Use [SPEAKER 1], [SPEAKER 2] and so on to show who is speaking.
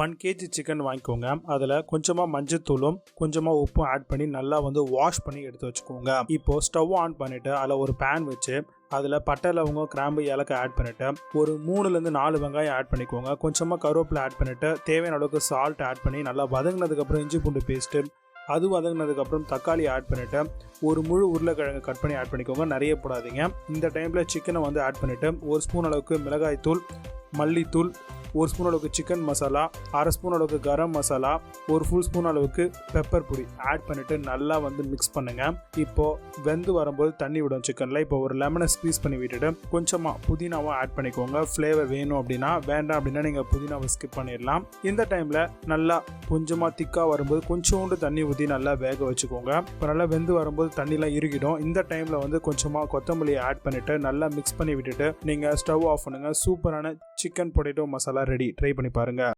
[SPEAKER 1] 1 kg chicken வாங்கிக்கோங்க. அதில் கொஞ்சமாக மஞ்சத்தூளும் கொஞ்சமாக உப்பும் ஆட் பண்ணி நல்லா வாஷ் பண்ணி எடுத்து வச்சுக்கோங்க. இப்போ ஸ்டவ் ஆன் பண்ணிவிட்டு அதில் ஒரு பேன் வச்சு அதில் பட்டை லவங்கம் கிராம்பு ஏலக்காய் ஆட் பண்ணிவிட்டு ஒரு 3லேருந்து 4 வெங்காயம் ஆட் பண்ணிக்கோங்க. கொஞ்சமாக கருவேப்பிலை ஆட் பண்ணிவிட்டு தேவையான அளவுக்கு சால்ட் ஆட் பண்ணி நல்லா வதங்கினதுக்கப்புறம் இஞ்சி பூண்டு பேஸ்ட்டு, அது வதங்கினதுக்கப்புறம் தக்காளி ஆட் பண்ணிவிட்டு ஒரு முழு உருளைக்கிழங்கு கட் பண்ணி ஆட் பண்ணிக்கோங்க. நிறைய போடாதீங்க. இந்த டைமில் சிக்கனை ஆட் பண்ணிவிட்டு 1 ஸ்பூன் அளவுக்கு மிளகாய் தூள், மல்லித்தூள், 1 ஸ்பூன் அளவுக்கு சிக்கன் மசாலா, 1/2 ஸ்பூன் அளவுக்கு கரம் மசாலா, 1 ஃபுல் ஸ்பூன் அளவுக்கு பெப்பர் பொடி ஆட் பண்ணிவிட்டு நல்லா மிக்ஸ் பண்ணுங்கள். இப்போது வெந்து வரும்போது தண்ணி விடும் சிக்கனில். இப்போ ஒரு லெமனை ஸ்க்வீஸ் பண்ணி விட்டுட்டு கொஞ்சமாக புதினாவை ஆட் பண்ணிக்கோங்க. ஃப்ளேவர் வேணும் அப்படின்னா, வேண்டாம் அப்படின்னா நீங்கள் புதினாவை ஸ்கிப் பண்ணிடலாம். இந்த டைமில் நல்லா கொஞ்சமாக திக்காக வரும்போது கொஞ்சோண்டு தண்ணி ஊற்றி நல்லா வேக வச்சுக்கோங்க. இப்போ நல்லா வெந்து வரும்போது தண்ணிலாம் இறுகிடும். இந்த டைமில் கொஞ்சமாக கொத்தமல்லியை ஆட் பண்ணிவிட்டு நல்லா மிக்ஸ் பண்ணி விட்டுட்டு நீங்கள் ஸ்டவ் ஆஃப் பண்ணுங்கள். சூப்பரான chicken potato masala ready. Try பண்ணி பாருங்கள்.